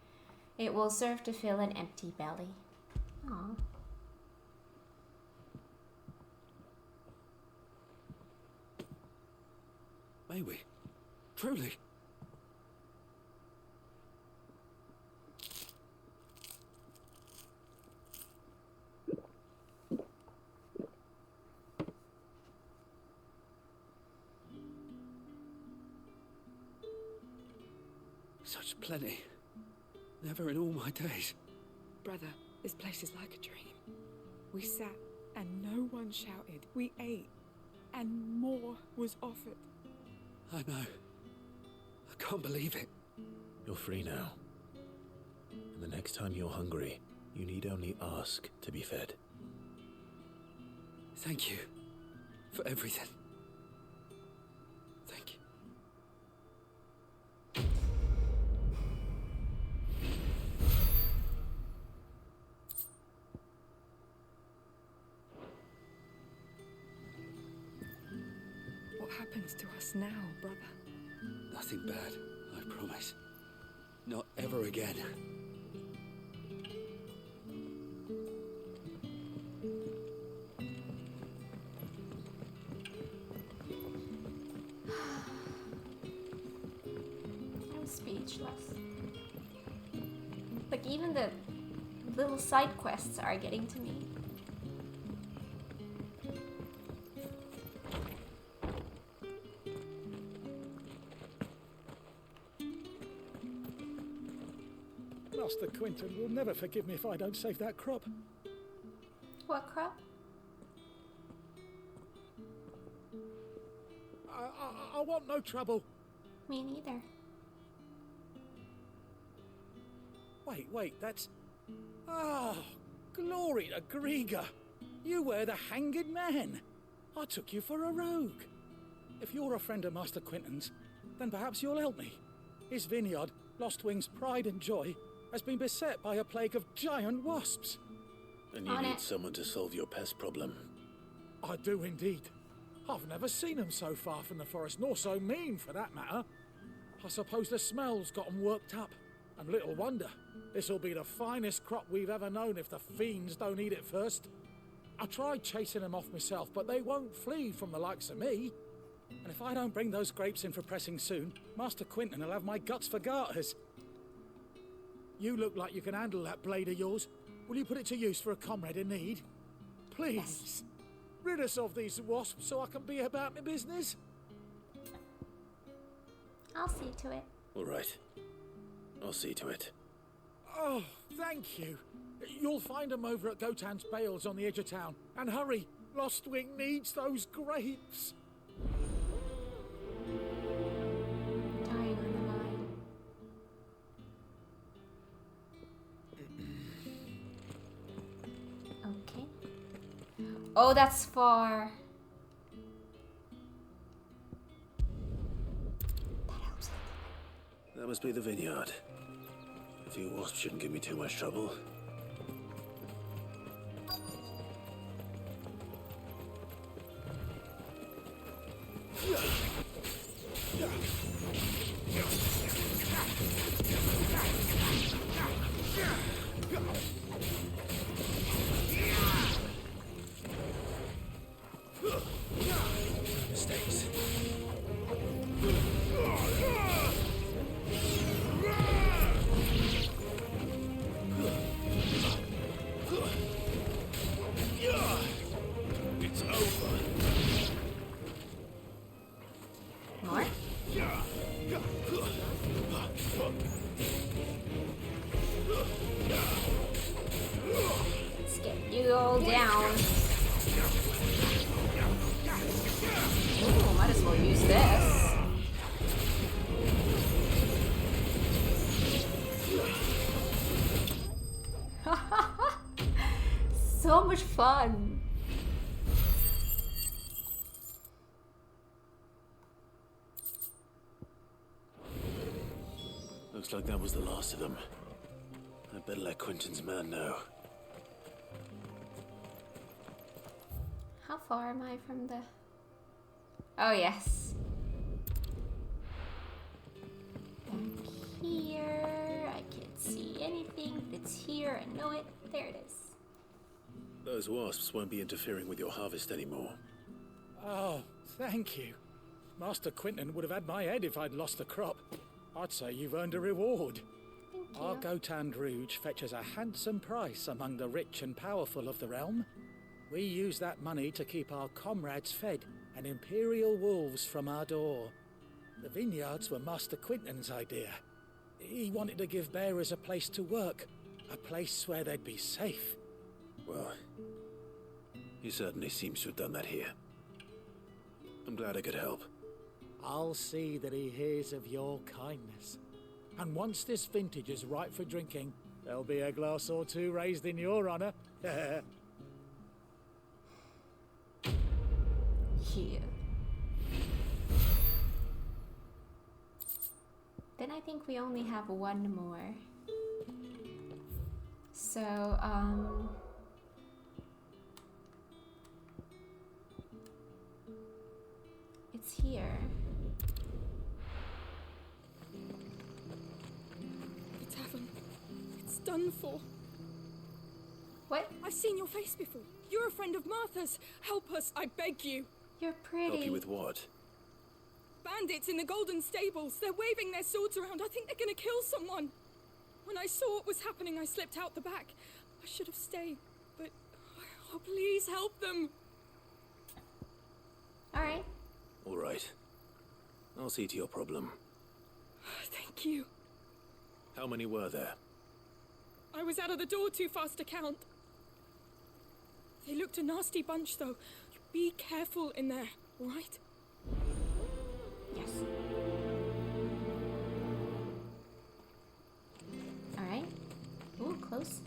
It will serve to fill an empty belly. Aww. May we? Truly? Such plenty. Never in all my days. Brother, this place is like a dream. We sat and no one shouted. We ate and more was offered. I know. I can't believe it. You're free now. And the next time you're hungry, you need only ask to be fed. Thank you for everything. Thank you. What happens to us now, brother? Nothing bad, I promise. Not ever again. I'm speechless. Like, even the little side quests are getting to me. Master Quinton will never forgive me if I don't save that crop. What crop? I want no trouble. Me neither. Wait, that's... Ah, glory to Grieger. You were the hanged man. I took you for a rogue. If you're a friend of Master Quinton's, then perhaps you'll help me. His vineyard, Lostwing's pride and joy, has been beset by a plague of giant wasps. And you need someone to solve your pest problem. I do indeed. I've never seen them so far from the forest, nor so mean for that matter. I suppose the smell's got them worked up. And little wonder. This'll be the finest crop we've ever known if the fiends don't eat it first. I tried chasing them off myself, but they won't flee from the likes of me. And if I don't bring those grapes in for pressing soon, Master Quinton will have my guts for garters. You look like you can handle that blade of yours. Will you put it to use for a comrade in need? Please. Yes. Rid us of these wasps so I can be about my business. I'll see to it. All right. I'll see to it. Oh, thank you. You'll find them over at Gotan's Bales on the edge of town. And hurry, Lostwing needs those grapes. Dying on the line. Okay. Oh, that's far. That must be the vineyard. A few wasps shouldn't give me too much trouble. Mistakes. It's over. More? We'll use this. So much fun. Looks like that was the last of them. I'd better let Quentin's man know. How far am I from the... Oh, yes. Back here. I can't see anything. If it's here, I know it. There it is. Those wasps won't be interfering with your harvest anymore. Oh, thank you. Master Quentin would have had my head if I'd lost the crop. I'd say you've earned a reward. Thank you. Our Gotand Rouge fetches a handsome price among the rich and powerful of the realm. We use that money to keep our comrades fed and imperial wolves from our door. The vineyards were Master Quentin's idea. He wanted to give bearers a place to work, a place where they'd be safe. Well, he certainly seems to have done that here. I'm glad I could help. I'll see that he hears of your kindness. And once this vintage is ripe for drinking, there'll be a glass or two raised in your honor. Here. Then I think we only have one more. So, it's here. The tavern. It's done for. What? I've seen your face before. You're a friend of Martha's. Help us, I beg you. You're pretty. Help you with what? Bandits in the Golden Stables. They're waving their swords around. I think they're gonna kill someone. When I saw what was happening, I slipped out the back. I should have stayed, but... Oh, please help them. Alright. All right. I'll see to your problem. Thank you. How many were there? I was out of the door too fast to count. They looked a nasty bunch, though. Be careful in there, all right? Yes. Alright. Ooh, close.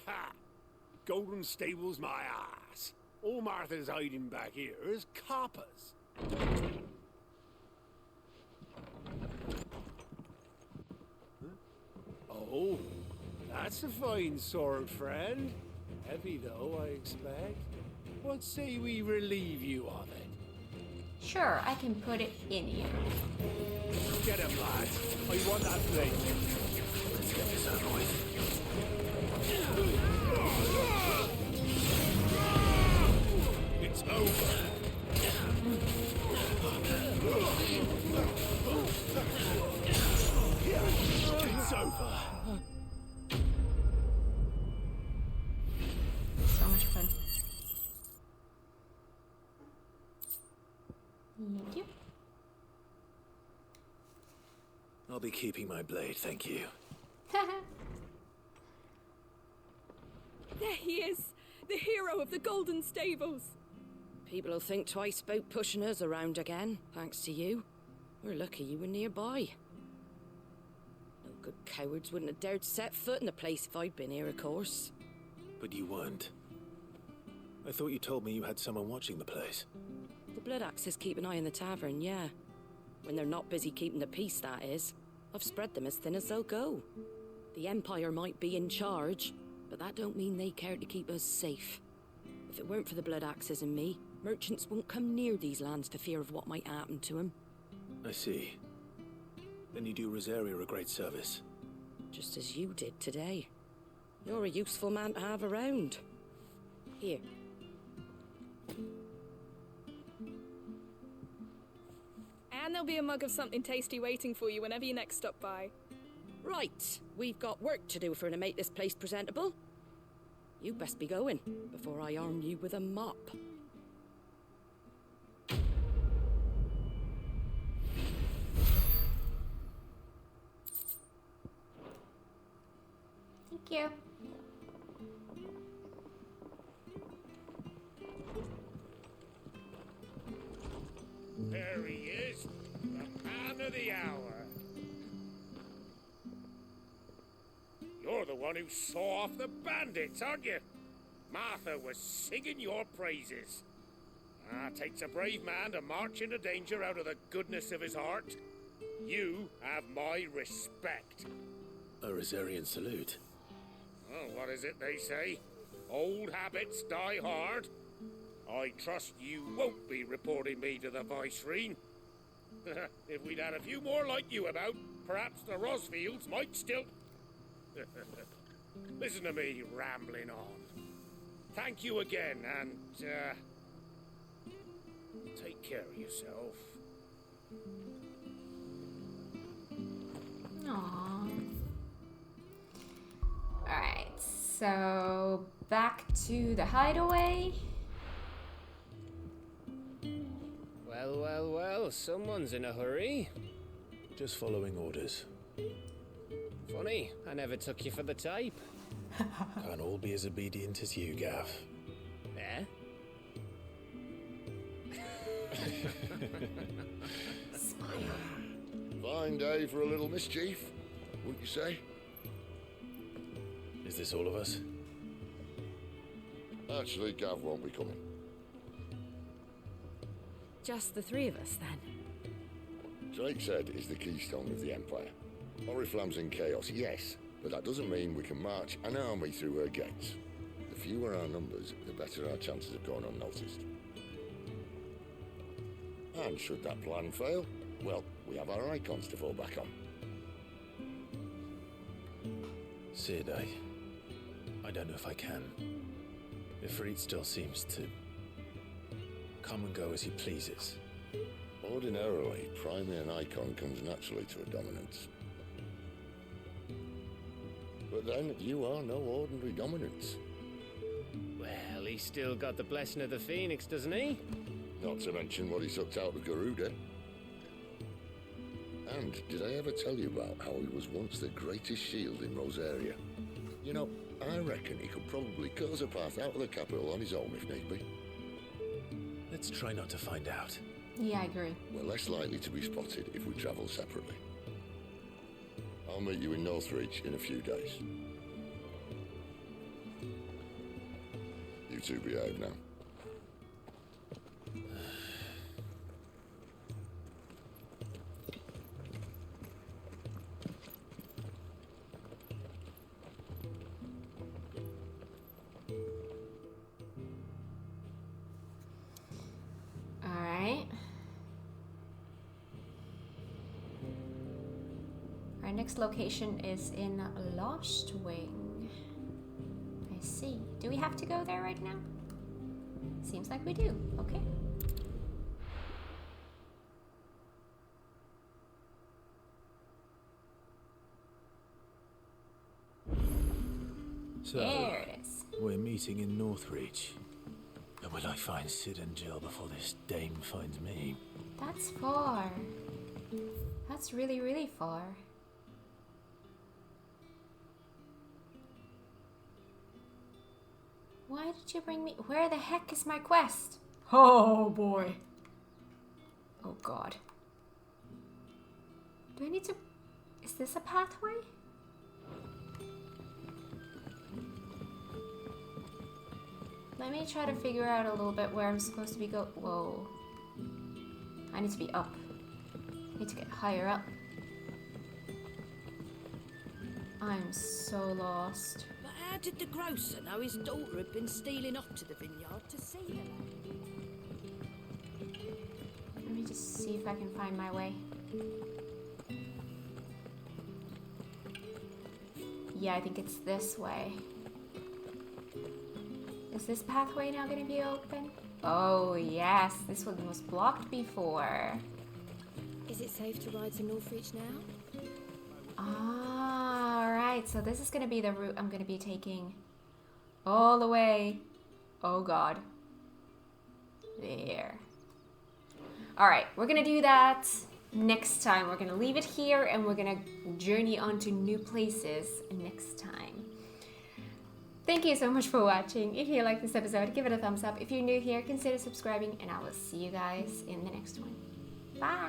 Ha! Golden Stables my ass. All Martha's hiding back here is coppers. Oh, that's a fine sword, friend. Heavy, though, I expect. What say we relieve you of it? Sure, I can put it in here. Get him, lads. I want that blade. Let's get this over with. It's over. It's over. So much fun. Thank you. I'll be keeping my blade, thank you. There he is, the hero of the Golden Stables. People will think twice about pushing us around again, thanks to you. We're lucky you were nearby. No good cowards wouldn't have dared set foot in the place if I'd been here, of course. But you weren't. I thought you told me you had someone watching the place. The Blood Axes keep an eye on the tavern, yeah. When they're not busy keeping the peace, that is. I've spread them as thin as they'll go. The Empire might be in charge, but that don't mean they care to keep us safe. If it weren't for the Blood Axes and me, merchants won't come near these lands for fear of what might happen to them. I see. Then you do Rosaria a great service. Just as you did today. You're a useful man to have around. Here. And there'll be a mug of something tasty waiting for you whenever you next stop by. Right, we've got work to do for to make this place presentable. You best be going, before I arm you with a mop. Thank you. There he is, the man of the hour. You're the one who saw off the bandits, aren't you? Martha was singing your praises. Takes a brave man to march into danger out of the goodness of his heart. You have my respect. A Rosarian salute. Oh, what is it they say? Old habits die hard. I trust you won't be reporting me to the Viceroy. If we'd had a few more like you about, perhaps the Rosfields might still... Listen to me rambling on. Thank you again, and, take care of yourself. Aww. Alright, so back to the hideaway. Well, well, well, someone's in a hurry. Just following orders. Funny, I never took you for the type. Can't all be as obedient as you, Gav. Eh? Fine day for a little mischief, wouldn't you say? Is this all of us? Actually, Gav won't be coming. Just the three of us, then? Drakeshead is the keystone of the Empire. Oriflamme's in chaos, yes, but that doesn't mean we can march an army through her gates. The fewer our numbers, the better our chances of going unnoticed. And should that plan fail, well, we have our icons to fall back on. Sid, I don't know if I can. Ifrit still seems to come and go as he pleases. Ordinarily, priming an icon comes naturally to a dominance. But then, you are no ordinary dominance. Well, he's still got the blessing of the Phoenix, doesn't he? Not to mention what he sucked out of Garuda. And did I ever tell you about how he was once the greatest shield in Rosaria? You know, I reckon he could probably cut us a path out of the capital on his own if need be. Let's try not to find out. Yeah, I agree. We're less likely to be spotted if we travel separately. I'll meet you in Northreach in a few days. You two behave now. Our next location is in Lost Wing. I see. Do we have to go there right now? Seems like we do. Okay. So, there it is. We're meeting in Northreach. And will I find Sid and Jill before this dame finds me? That's far. That's really, really far. Why did you bring me? Where the heck is my quest? Oh boy. Oh god. Do I need to... Is this a pathway? Let me try to figure out a little bit where I'm supposed to be Whoa. I need to be up. I need to get higher up. I'm so lost. But how did the grocer know his daughter had been stealing off to the vineyard to see her? Let me just see if I can find my way. Yeah, I think it's this way. Is this pathway now going to be open? Oh, yes. This one was blocked before. Is it safe to ride to Northreach now? Ah, alright. So this is going to be the route I'm going to be taking all the way. Oh, God. There. Alright, we're going to do that next time. We're going to leave it here and we're going to journey on to new places next time. Thank you so much for watching. If you like this episode, give it a thumbs up. If you're new here, consider subscribing and I will see you guys in the next one. Bye.